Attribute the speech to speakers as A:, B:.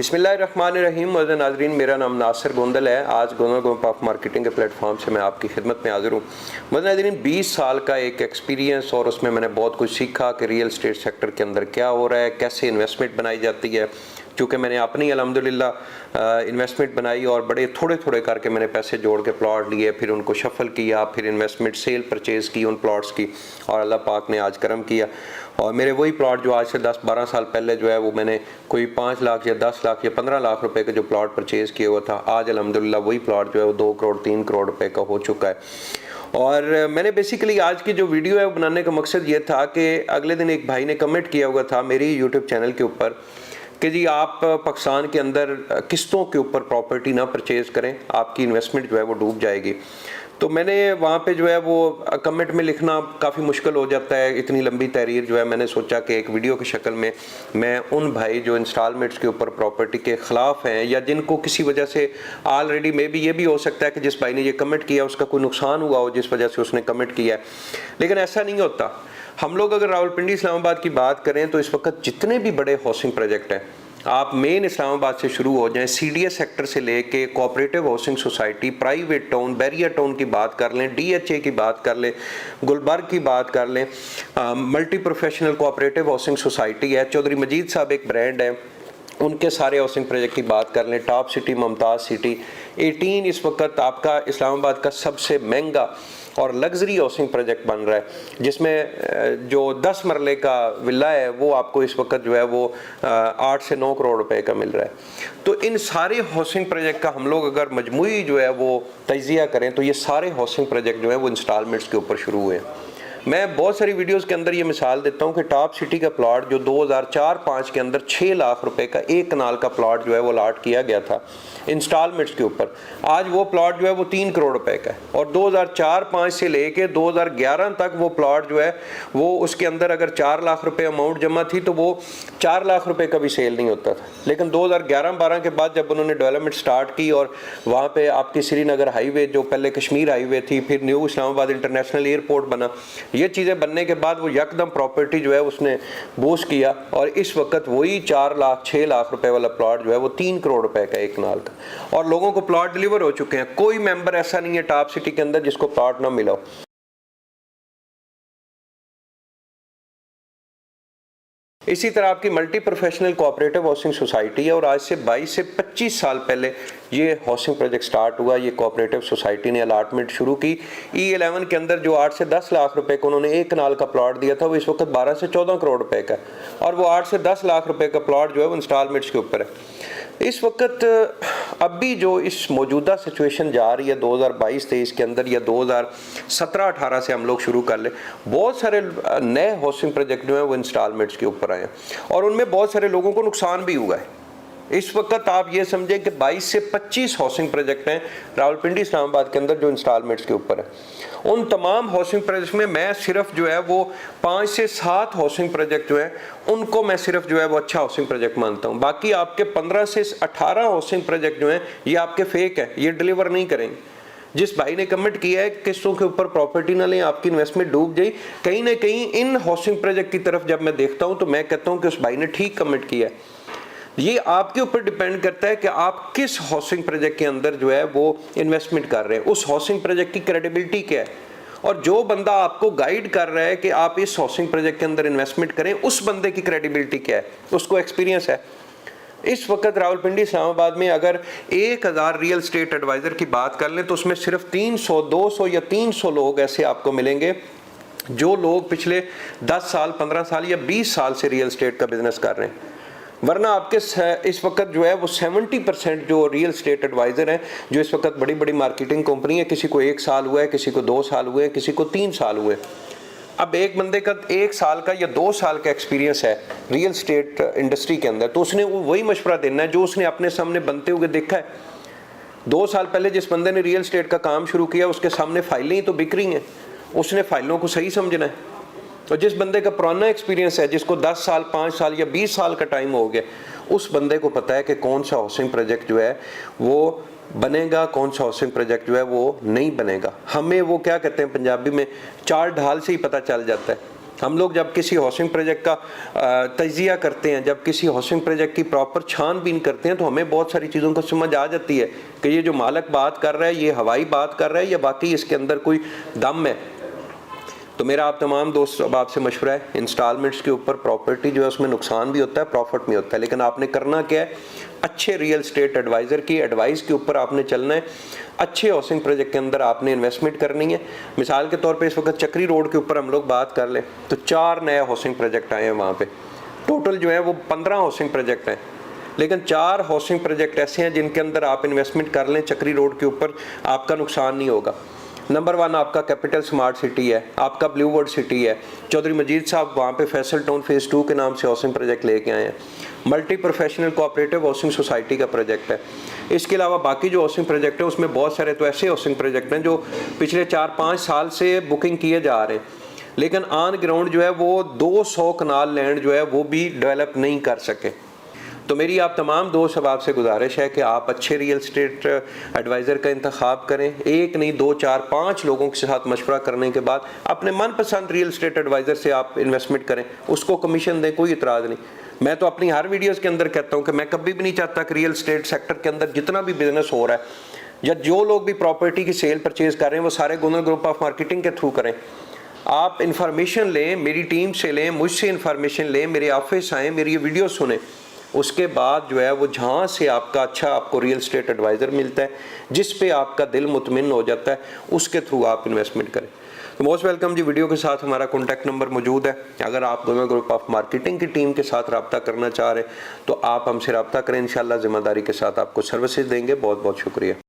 A: बिस्मिल्लाहिर्रहमानिर्रहीम। मज़े नाज़रीन, मेरा नाम नासिर गोंदल है। आज गोंदल ग्रुप ऑफ मार्केटिंग के प्लेटफॉर्म से मैं आपकी खिदमत में हाज़िर हूँ। मज़े नाज़रीन, 20 साल का एक एक्सपीरियंस और उसमें मैंने बहुत कुछ सीखा कि रियल एस्टेट सेक्टर के अंदर क्या हो रहा है, कैसे इन्वेस्टमेंट बनाई जाती है। चूँकि मैंने अपनी अल्हम्दुलिल्लाह इन्वेस्टमेंट बनाई और बड़े थोड़े थोड़े करके मैंने पैसे जोड़ के प्लॉट लिए, फिर उनको शफल किया, फिर इन्वेस्टमेंट सेल परचेज़ की उन प्लॉट्स की, और अल्लाह पाक ने आज करम किया। और मेरे वही प्लॉट जो आज से 10-12 साल पहले जो है वो मैंने कोई 5 लाख या 10 लाख या 15 लाख रुपए का जो प्लॉट परचेज़ किया हुआ था, आज अल्हम्दुलिल्लाह वही प्लॉट जो है वो 2 करोड़ 3 करोड़ रुपए का हो चुका है। और मैंने बेसिकली आज की जो वीडियो है वो बनाने का मकसद ये था कि अगले दिन एक भाई ने कमेंट किया हुआ था मेरी यूट्यूब चैनल के ऊपर कि जी आप पाकिस्तान के अंदर किस्तों के ऊपर प्रॉपर्टी ना परचेज़ करें, आपकी इन्वेस्टमेंट जो है वो डूब जाएगी। तो मैंने वहाँ पे जो है वो कमेंट में लिखना काफ़ी मुश्किल हो जाता है, इतनी लंबी तहरीर जो है। मैंने सोचा कि एक वीडियो की शक्ल में मैं उन भाई जो इंस्टॉलमेंट्स के ऊपर प्रॉपर्टी के ख़िलाफ़ हैं या जिनको किसी वजह से ऑलरेडी मे बी ये भी हो सकता है कि जिस भाई ने ये कमेंट किया उसका कोई नुकसान हुआ हो जिस वजह से उसने कमेंट किया है, लेकिन ऐसा नहीं होता। हम लोग अगर रावलपिंडी इस्लामाबाद की बात करें तो इस वक्त जितने भी बड़े हाउसिंग प्रोजेक्ट हैं, आप मेन इस्लामाबाद से शुरू हो जाएं, CDS सेक्टर से लेके cooperative housing society, private town, barrier town की बात कर लें, DHA की बात कर लें, गुलबर्ग की बात कर लें, multi professional cooperative housing society है, चौधरी मजीद साहब एक ब्रांड है, उनके सारे हाउसिंग प्रोजेक्ट की बात कर लें, टॉप सिटी, मुमताज़ सिटी, 18 इस वक्त आपका इस्लामाबाद का सबसे महंगा और लग्जरी हाउसिंग प्रोजेक्ट बन रहा है, जिसमें जो 10 मरले का विला है वो आपको इस वक्त जो है वो 8 से 9 करोड़ रुपए का मिल रहा है। तो इन सारे हाउसिंग प्रोजेक्ट का हम लोग अगर मजमूई जो है वो तजिया करें तो ये सारे हाउसिंग प्रोजेक्ट जो है वो इंस्टॉलमेंट्स के ऊपर शुरू हुए हैं। मैं बहुत सारी वीडियोस के अंदर ये मिसाल देता हूँ कि टॉप सिटी का प्लॉट जो 2004-05 के अंदर 6 लाख रुपए का एक कनाल का प्लॉट जो है वो अलॉट किया गया था इंस्टॉलमेंट्स के ऊपर, आज वो प्लॉट जो है वो 3 करोड़ रुपए का है। और 2004-05 से लेके 2011 तक वो प्लॉट जो है वो उसके अंदर अगर 4 लाख रुपए अमाउंट जमा थी तो वो 4 लाख रुपए का भी सेल नहीं होता था। लेकिन 2011-12 के बाद जब उन्होंने डेवलपमेंट स्टार्ट की और वहाँ पे आपकी श्रीनगर हाईवे जो पहले कश्मीर हाईवे थी, फिर न्यू इस्लामाबाद इंटरनेशनल एयरपोर्ट बना, ये चीज़ें बनने के बाद वो यकदम प्रॉपर्टी जो है उसने बूस्ट किया और इस वक्त वही 4 लाख 6 लाख रुपए वाला प्लॉट जो है वो 3 करोड़ रुपए का एक कनाल का, और लोगों को प्लॉट डिलीवर हो चुके हैं। कोई मेंबर ऐसा नहीं है टॉप सिटी के अंदर जिसको प्लॉट ना मिला हो। इसी तरह आपकी multi professional cooperative housing society है और आज से 22 से 25 साल पहले ये हाउसिंग प्रोजेक्ट स्टार्ट हुआ। ये कोऑपरेटिव सोसाइटी ने अलॉटमेंट शुरू की। E11 के अंदर जो 8 से 10 लाख रुपए को उन्होंने एक कनाल का प्लॉट दिया था वो इस वक्त 12 से 14 करोड़ रुपए का, और वो 8 से 10 लाख रुपए का प्लॉट जो है वो इंस्टॉलमेंट्स के ऊपर है। इस वक्त अब भी जो इस मौजूदा सिचुएशन जा रही है 2022-23 के अंदर या 2017-18 से हम लोग शुरू कर ले, बहुत सारे नए हाउसिंग प्रोजेक्ट जो हैं वो इंस्टॉलमेंट्स के ऊपर आए हैं और उनमें बहुत सारे लोगों को नुकसान भी हुआ है। इस वक्त आप ये समझें कि 22 से 25 हाउसिंग प्रोजेक्ट हैं रावलपिंडी इस्लामाबाद के अंदर जो इंस्टॉलमेंट्स के ऊपर है। उन तमाम हाउसिंग प्रोजेक्ट में मैं सिर्फ जो है वो 5 से 7 हाउसिंग प्रोजेक्ट जो है उनको मैं सिर्फ जो है वो अच्छा हाउसिंग प्रोजेक्ट मानता हूँ। बाकी आपके 15 से 18 हाउसिंग प्रोजेक्ट जो हैं ये आपके फेक हैं, ये डिलीवर नहीं करेंगे। जिस भाई ने कमेंट किया है किस्तों के ऊपर प्रॉपर्टी ना लें, आपकी इन्वेस्टमेंट डूब जाए, कहीं ना कहीं इन हाउसिंग प्रोजेक्ट की तरफ जब मैं देखता हूँ तो मैं कहता हूँ कि उस भाई ने ठीक कमेंट किया है। ये आपके ऊपर डिपेंड करता है कि आप किस हाउसिंग प्रोजेक्ट के अंदर जो है वो इन्वेस्टमेंट कर रहे हैं, उस हाउसिंग प्रोजेक्ट की क्रेडिबिलिटी क्या है, और जो बंदा आपको गाइड कर रहा है कि आप इस हाउसिंग प्रोजेक्ट के अंदर इन्वेस्टमेंट करें उस बंदे की क्रेडिबिलिटी क्या है, उसको एक्सपीरियंस है। इस वक्त रावलपिंडी इस्लामाबाद में अगर 1000 रियल एस्टेट एडवाइज़र की बात कर लें तो उसमें सिर्फ 300, 200 या 300 लोग ऐसे आपको मिलेंगे जो लोग पिछले 10 साल, 15 साल या 20 साल से रियल एस्टेट का बिजनेस कर रहे हैं। वरना आपके इस वक्त जो है वो 70% जो रियल एस्टेट एडवाइज़र हैं जो इस वक्त बड़ी बड़ी मार्केटिंग कंपनी है, किसी को 1 साल हुआ है, किसी को 2 साल हुए हैं, किसी को 3 साल हुए। अब एक बंदे का 1 साल का या 2 साल का एक्सपीरियंस है रियल एस्टेट इंडस्ट्री के अंदर तो उसने वही मशवरा देना है जो उसने अपने सामने बनते हुए देखा है। 2 साल पहले जिस बंदे ने रियल एस्टेट का काम शुरू किया उसके सामने फाइलें ही तो बिक रही हैं, उसने फाइलों को सही समझना है। और जिस बंदे का पुराना एक्सपीरियंस है, जिसको 10 साल, 5 साल या 20 साल का टाइम हो गया, उस बंदे को पता है कि कौन सा हाउसिंग प्रोजेक्ट जो है वो बनेगा, कौन सा हाउसिंग प्रोजेक्ट जो है वो नहीं बनेगा। हमें वो क्या कहते हैं पंजाबी में, चाल ढाल से ही पता चल जाता है। हम लोग जब किसी हाउसिंग प्रोजेक्ट का तजिया करते हैं, जब किसी हाउसिंग प्रोजेक्ट की प्रॉपर छानबीन करते हैं, तो हमें बहुत सारी चीज़ों को समझ आ जाती है कि ये जो मालिक बात कर रहा है, ये हवाई बात कर रहा है या बाकी इसके अंदर कोई दम है। तो मेरा आप तमाम दोस्त अब आपसे मशवरा है, इंस्टॉलमेंट्स के ऊपर प्रॉपर्टी जो है उसमें नुकसान भी होता है, प्रॉफिट भी होता है, लेकिन आपने करना क्या है, अच्छे रियल स्टेट एडवाइज़र की एडवाइस के ऊपर आपने चलना है। अच्छे हाउसिंग प्रोजेक्ट के अंदर आपने इन्वेस्टमेंट करनी है। मिसाल के तौर पे इस वक्त चक्री रोड के ऊपर हम लोग बात कर लें तो 4 नए हाउसिंग प्रोजेक्ट आए हैं वहाँ पे। टोटल जो है वो 15 हाउसिंग प्रोजेक्ट हैं, लेकिन 4 हाउसिंग प्रोजेक्ट ऐसे हैं जिनके अंदर आप इन्वेस्टमेंट कर लें चक्री रोड के ऊपर, आपका नुकसान नहीं होगा। नंबर 1 आपका कैपिटल स्मार्ट सिटी है, आपका ब्लू वर्ल्ड सिटी है। चौधरी मजीद साहब वहाँ पे फैसल टाउन फेज़ 2 के नाम से हाउसिंग प्रोजेक्ट लेके आए हैं। Multi professional cooperative housing society का प्रोजेक्ट है। इसके अलावा बाकी जो हाउसिंग प्रोजेक्ट है उसमें बहुत सारे तो ऐसे हाउसिंग प्रोजेक्ट हैं जो पिछले 4-5 साल से बुकिंग किए जा रहे हैं, लेकिन ऑन ग्राउंड जो है वो 200 कनाल लैंड जो है वो भी डेवलप नहीं कर सके। तो मेरी आप तमाम दोस्त अब आपसे गुजारिश है कि आप अच्छे रियल स्टेट एडवाइज़र का इंतखाब करें। एक नहीं 2, 4, 5 लोगों के साथ मशवरा करने के बाद अपने मनपसंद रियल स्टेट एडवाइज़र से आप इन्वेस्टमेंट करें, उसको कमीशन दें, कोई इतराज़ नहीं। मैं तो अपनी हर वीडियोस के अंदर कहता हूं कि मैं कभी भी नहीं चाहता कि रियल स्टेट सेक्टर के अंदर जितना भी बिजनेस हो रहा है या जो लोग भी प्रॉपर्टी की सेल परचेज कर रहे हैं वो सारे गुनर ग्रुप ऑफ मार्केटिंग के थ्रू करें। आप इन्फॉर्मेशन लें, मेरी टीम से लें, मुझसे इन्फॉर्मेशन लें, मेरे ऑफिस आएँ, मेरी ये वीडियो सुनें, उसके बाद जो है वो जहाँ से आपका अच्छा आपको रियल स्टेट एडवाइज़र मिलता है जिस पे आपका दिल मुतमिन हो जाता है, उसके थ्रू आप इन्वेस्टमेंट करें। तो मोस्ट वेलकम जी। वीडियो के साथ हमारा कॉन्टैक्ट नंबर मौजूद है। अगर आप गुनर ग्रुप ऑफ मार्केटिंग की टीम के साथ रब्ता करना चाह रहे हैं तो आप हमसे रब्ता करें, इंशाल्लाह ज़िम्मेदारी के साथ आपको सर्विसेज देंगे। बहुत बहुत शुक्रिया।